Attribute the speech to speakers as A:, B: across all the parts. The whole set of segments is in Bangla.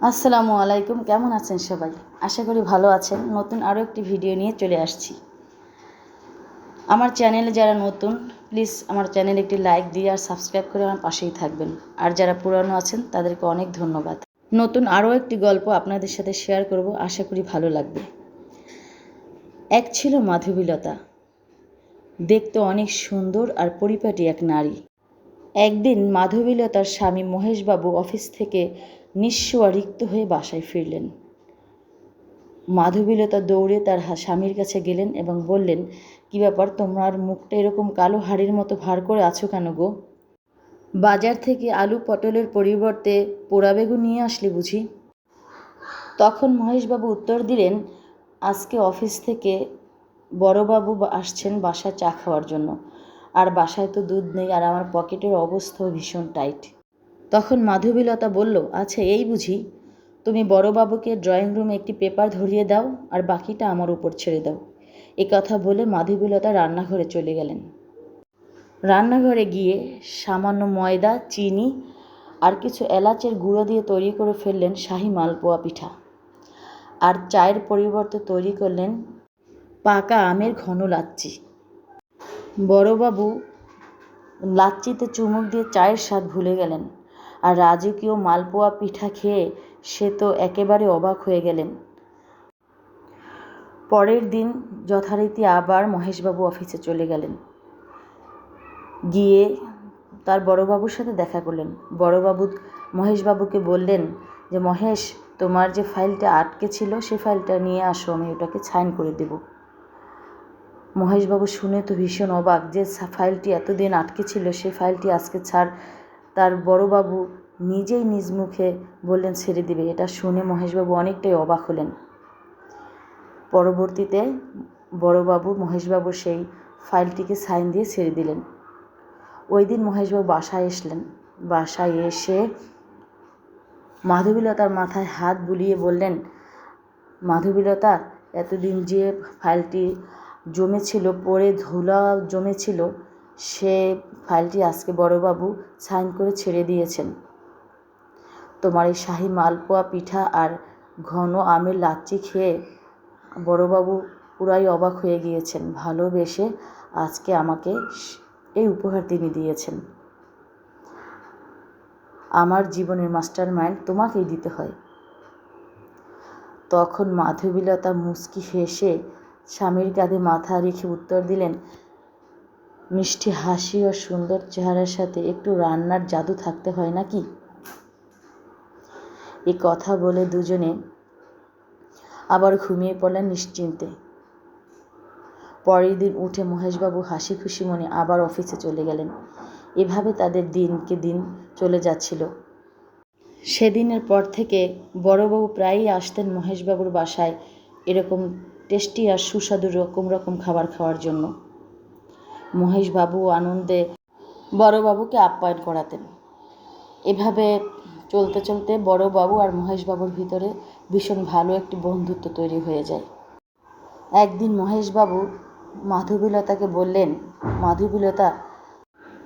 A: আসসালামু আলাইকুম। কেমন আছেন সবাই? আশা করি ভালো আছেন। নতুন আরও একটি ভিডিও নিয়ে চলে আসছি। আমার চ্যানেলে যারা নতুন, প্লিজ আমার চ্যানেলে একটি লাইক দিয়ে আর সাবস্ক্রাইব করে আমার পাশেই থাকবেন। আর যারা পুরানো আছেন তাদেরকে অনেক ধন্যবাদ। নতুন আরও একটি গল্প আপনাদের সাথে শেয়ার করব, আশা করি ভালো লাগবে। এক ছিল মাধবীলতা, দেখতে অনেক সুন্দর আর পরিপাটি এক নারী। একদিন মাধবীলতার স্বামী মহেশবাবু অফিস থেকে নিঃস্ব আর রিক্ত হয়ে বাসায় ফিরলেন। মাধবীলতা দৌড়ে তার স্বামীর কাছে গেলেন এবং বললেন, কী ব্যাপার, তোমার মুখটা এরকম কালো হাড়ির মতো ভার করে আছো কেন গো? বাজার থেকে আলু পটলের পরিবর্তে পোড়া বেগুন নিয়ে আসলে বুঝি? তখন মহেশবাবু উত্তর দিলেন, আজকে অফিস থেকে বড়বাবু আসছেন বাসায় চা খাওয়ার জন্য, আর বাসায় তো দুধ নেই, আর আমার পকেটের অবস্থাও ভীষণ টাইট। তখন মাধবীলতা বলল, আচ্ছা এই বুঝি, তুমি বড়বাবুকে ড্রয়িং রুমে একটি পেপার ধরিয়ে দাও আর বাকিটা আমার উপর ছেড়ে দাও। এ কথা বলে মাধবীলতা রান্নাঘরে চলে গেলেন। রান্নাঘরে গিয়ে সামান্য ময়দা, চিনি আর কিছু এলাচের গুঁড়ো দিয়ে তৈরি করে ফেললেন শাহি মালপোয়া পিঠা। আর চায়ের পরিবর্তে তৈরি করলেন পাকা আমের ঘন লাচ্ছি। বড়বাবু লাচ্ছিতে চুমুক দিয়ে চায়ের স্বাদ ভুলে গেলেন, আর রাজকীয় মালপোয়া পিঠা খেয়ে সে তো একেবারে অবাক হয়ে গেলেন। পরের দিন যথারীতি আবার মহেশবাবু অফিসে চলে গেলেন। গিয়ে তার বড়বাবুর সাথে দেখা করলেন। বড়বাবু মহেশবাবুকে বললেন যে, মহেশ, তোমার যে ফাইলটা আটকে ছিল সে ফাইলটা নিয়ে আসো, আমি ওটাকে সাইন করে দেব। মহেশবাবু শুনে তো ভীষণ অবাক, যে ফাইলটি এতদিন আটকে ছিল সে ফাইলটি আজকে ছাড়। তার বড়বাবু নিজেই নিজ মুখে বললেন ছেড়ে দিবে। এটা শুনে মহেশবাবু অনেকটাই অবাক হলেন। পরবর্তীতে বড়বাবু মহেশবাবুর সেই ফাইলটিকে সাইন দিয়ে ছেড়ে দিলেন। ওই দিন মহেশবাবু বাসায় এসলেন। বাসায় এসে মাধবীলতার মাথায় হাত বুলিয়ে বললেন, মাধবীলতা, এতদিন যে ফাইলটি জমেছিল, পড়ে ধুলা জমেছিল, সে ফাইলটি আজকে বড়বাবু সাইন করে ছেড়ে দিয়েছেন। তোমার এই শাহি মালপোয়া পিঠা আর ঘন আমের লাচ্ছি খেয়ে বড়বাবু পুরাই অবাক হয়ে গিয়েছেন। ভালোবেসে আজকে আমাকে এই উপহার তিনি দিয়েছেন। আমার জীবনের মাস্টার মাইন্ড তোমাকেই দিতে হয়। তখন মাধবীলতা মুচকি হেসে স্বামীর কাঁধে মাথা রেখে উত্তর দিলেন, মিষ্টি হাসি ও সুন্দর চেহারার সাথে একটু রান্নার জাদু থাকতে হয় নাকি? এই কথা বলে দুজনে আবার ঘুমিয়ে পড়লেন নিশ্চিন্তে। পরের দিন উঠে মহেশবাবু হাসি খুশি মনে আবার অফিসে চলে গেলেন। এভাবে তাদের দিনকে দিন চলে যাচ্ছিল। সেদিনের পর থেকে বড়বাবু প্রায়ই আসতেন মহেশবাবুর বাসায় এরকম টেস্টি আর সুস্বাদু রকম খাবার খাওয়ার জন্য। মহেশবাবু আনন্দে বড়বাবুকে আপ্যায়ন করাতেন। এভাবে চলতে চলতে বড়বাবু আর মহেশবাবুর ভিতরে ভীষণ ভালো একটি বন্ধুত্ব তৈরি হয়ে যায়। একদিন মহেশবাবু মাধবীলতাকে বললেন, মাধবীলতা,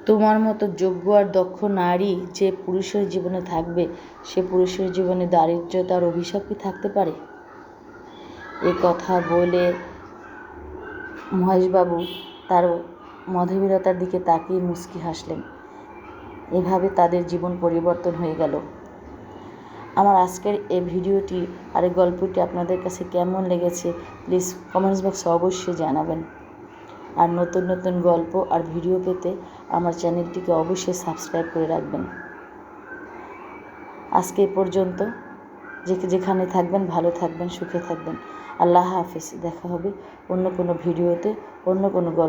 A: তোমার মতো যোগ্য আর দক্ষ নারী যে পুরুষের জীবনে থাকবে, সে পুরুষের জীবনে দারিদ্রতা আর অভিশাপ কি থাকতে পারে? এ কথা বলে মহেশবাবু তার মাধবীলতার দিকে তাকিয়ে মুচকি হাসলেন। এভাবে তাদের জীবন পরিবর্তন হয়ে গেল। আমার আজকের এই ভিডিওটি আর এই গল্পটি আপনাদের কাছে কেমন লেগেছে প্লিজ কমেন্টস বক্সে অবশ্যই জানাবেন। আর নতুন নতুন গল্প আর ভিডিও পেতে আমার চ্যানেলটিকে অবশ্যই সাবস্ক্রাইব করে রাখবেন। আজকে এ পর্যন্ত। যেখানে থাকবেন ভালো থাকবেন, সুখে থাকবেন। আল্লাহ হাফেজ। দেখা হবে অন্য কোনো ভিডিওতে, অন্য কোনো গল্প।